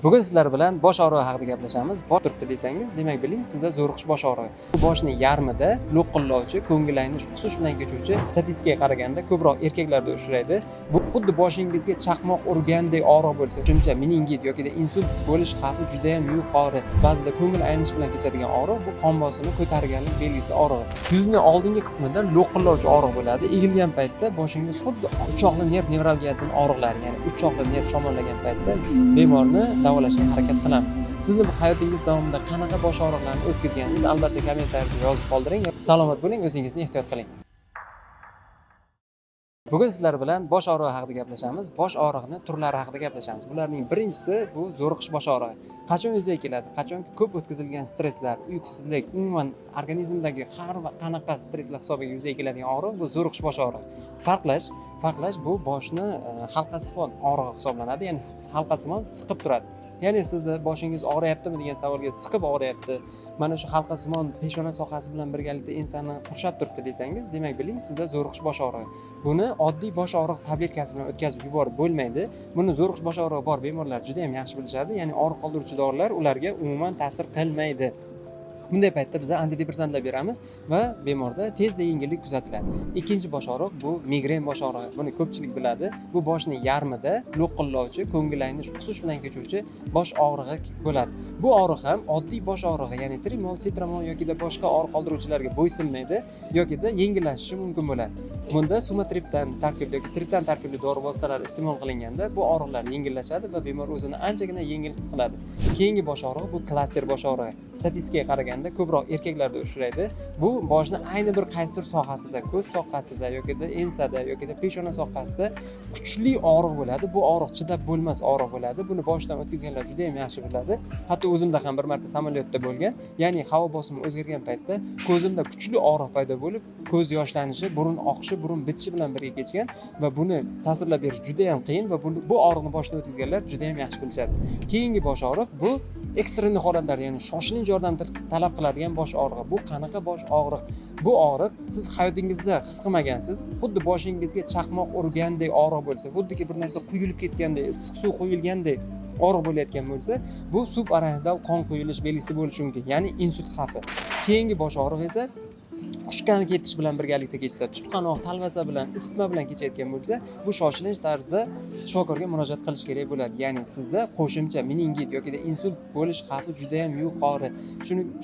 Bugun sizlar bilan bosh og'rig'i haqida gaplashamiz. Bosh turibdi desangiz, demak biling sizda zo'riqish bosh og'rig'i. Bu boshning yarmida lo'qillovchi, ko'ngil aynish, qusish bilan kechuvchi statistikaga qaraganda ko'proq erkaklarda uchraydi. Bu xuddi boshingizga chaqmoq urgandek og'riq bo'lsa, shuncha meningit yoki insult bo'lish xavfi juda ham yuqori. Ba'zida ko'ngil aynish bilan kechadigan og'riq bu qon bosimini ko'targanlik belgisi og'rig'i. Yuzning oldingi qismida lo'qillovchi og'riq bo'ladi. Egilgan paytda boshingiz xuddi uchoqli nerv nevralgiyasining og'riqlari, ya'ni uchoqli nerv shamollagan paytda bemorni davolashga harakat qilamiz. Sizni bu hayotingiz davomida qanaqa bosh og'riqlarini o'tkazganingizni albatta kommentariyada yozib qoldiring. Salomat bo'ling, o'zingizni ehtiyot qiling. Bugun sizlar bilan bosh og'rig'i haqida gaplashamiz. Bosh og'rig'ining turlari haqida gaplashamiz. Bularning birinchisi bu zo'riqish bosh og'rig'i. Qachon yuzaga keladi? Qachonki ko'p o'tkazilgan stresslar, uyqusizlik, umuman organizmdagi har qanaqa stresslar hisobiga yuzaga keladigan og'riq bu zo'riqish bosh og'rig'i. Farqlash bu boshni halqasimon og'rig'i hisoblanadi, ya'ni halqasimon siqib turadi. Ya'ni sizda boshingiz og'riyaptimi degan savolga siqib og'riyapti, mana shu halqasimon peshona sohasi bilan birgalikda ensani qurshab turibdi desangiz, demak biling sizda zo'riqish bosh og'rig'i. Buni oddiy bosh og'riq tabletkasi bilan o'tkazib yuborib bo'lmaydi. Buni zo'riqish bosh og'rig'i bor bemorlar juda ham yaxshi bilishadi, ya'ni og'riq qoldiruvchi dorilar ularga umuman ta'sir qilmaydi. Bunday paytda biz antidepressantlar beramiz va bemorda tezda yengillik kuzatiladi. Ikkinchi bosh og'riq bu migren bosh og'rig'i. Buni ko'pchilik biladi. Bu boshning yarmida lo'qillovchi, ko'ngil aynish, qusish bilan kechuvchi bosh og'rig'i bo'ladi. Bu og'riq ham oddiy bosh og'rig'i, ya'ni trimol, sitramol yoki boshqa og'riq qoldiruvchilarga bo'ysunmaydi yoki yengillashishi mumkin bo'ladi. Bunda sumatriptan tarkibli yoki triptan tarkibli dori vositalari iste'mol qilinganda bu og'riqlar yengillashadi va bemor o'zini anchagina yengil his qiladi. Keyingi bosh og'rig'i bu klaster bosh og'rig'i. Statistikaga qaraganda ko'proq erkaklarda uchraydi. Bu boshni ayni bir qaysidir sohasida, ko'z sohasida yoki ensada yoki peshona sohasida kuchli og'riq bo'ladi. Bu og'riq chidab bo'lmas og'riq bo'ladi. Buni boshdan o'tkazganlar juda ham yaxshi biladi. Hatto o'zimda ham bir marta samolyotda bo'lgan. Ya'ni havo bosimi o'zgargan paytda ko'zimda kuchli og'riq paydo bo'lib, ko'z yoshlanishi, burun oqishi, burun bitishi bilan birga kechgan va buni tasvirlab berish juda ham qiyin va bu og'riqni boshdan o'tkazganlar juda ham yaxshi bilishadi. Keyingi bosh og'riq bu ekstremniy holatlar, ya'ni shoshilinch yordam talab qiladigan bosh og'rig'i. Bu qanaqa bosh og'riq? Bu og'riq siz hayotingizda his qilmagansiz. Xuddi boshingizga chaqmoq urgandek og'riq bo'lsa, xuddiki bir narsa quyilib ketgandek, issiq suv quyilgandek og'riq bo'layotgan bo'lsa, bu subarachnoidal qon quyilish belgisi bo'lishi mumkin, ya'ni insult xavfi. Keyingi bosh og'riq esa qushqani ketish bilan birgalikda kechsa, tutqanoq, talvasa bilan, isitma bilan kechayotgan bo'lsa, bu shoshilinch tarzda shifokorga murojaat qilish kerak bo'ladi. Ya'ni sizda qo'shimcha meningit yoki insult bo'lish xavfi juda ham yuqori.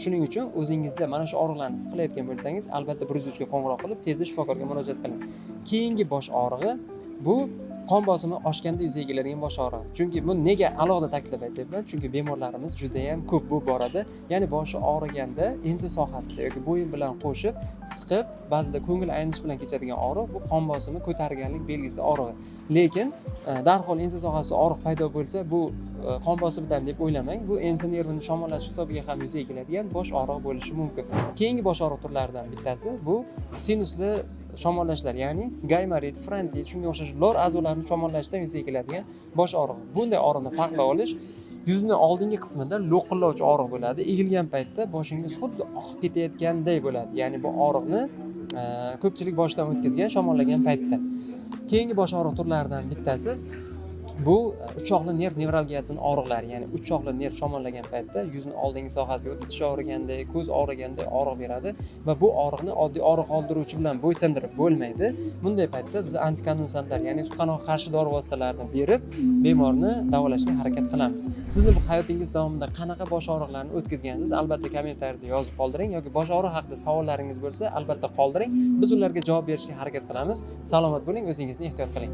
Shuning uchun o'zingizda mana shu og'riqlarni his qilayotgan bo'lsangiz, albatta 103 ga qo'ng'iroq qilib, tezda shifokorga murojaat qiling. Keyingi bosh og'rig'i bu qon bosimi oshganda yuzaga keladigan bosh og'rig'i. Chunki bu nega alohida ta'kidlab aytyapman? Chunki bemorlarimiz juda ham ko'p bu borada, ya'ni boshi og'riganda ensa sohasida yoki bo'yin bilan qo'shib, siqib, ba'zida ko'ngil aynish bilan kechadigan og'riq bu qon bosimi ko'targanlik belgisi og'rig'i. Lekin darhol ensa sohasida og'riq paydo bo'lsa, bu qon bosimidan deb o'ylamang. Bu ensa nervini shamollash hisobiga ham yuzaga keladigan bosh og'rig'i bo'lishi mumkin. Keyingi bosh og'riq turlaridan bittasi bu sinusli shamollashlar, ya'ni gaymarit, frontit, shunga o'xshash lor a'zolarini shamollashdan yuzaga keladigan bosh og'rig'i. Bunday og'riqni farqlab olish yuzning oldingi qismida lo'qillovchi og'riq bo'ladi. Egilgan paytda boshingiz xuddi oqib ketayotganday bo'ladi. Ya'ni bu og'riqni ko'pchilik boshdan o'tkazgan, shamollagan paytda. Keyingi bosh og'riq turlaridan bittasi bu uchoqli nerv nevralgiyasining og'riqlari, ya'ni uchoqli nerv shamollagan paytda yuzning oldingi sohasiga tish og'riganda, ko'z og'riganda og'riq beradi va bu og'riqni oddiy og'riq qoldiruvchi bilan bo'ysundirib bo'lmaydi. Bunday paytda biz antikonvulsantlar, ya'ni tutqanoqqa qarshi dori vositalarini berib, bemorni davolashga harakat qilamiz. Sizni bu hayotingiz davomida qanaqa bosh og'riqlarini o'tkazgansiz, albatta kommentariyada yozib qoldiring yoki bosh og'rig'i haqida savollaringiz bo'lsa, albatta qoldiring. Biz ularga javob berishga harakat qilamiz. Salomat bo'ling, o'zingizni ehtiyot qiling.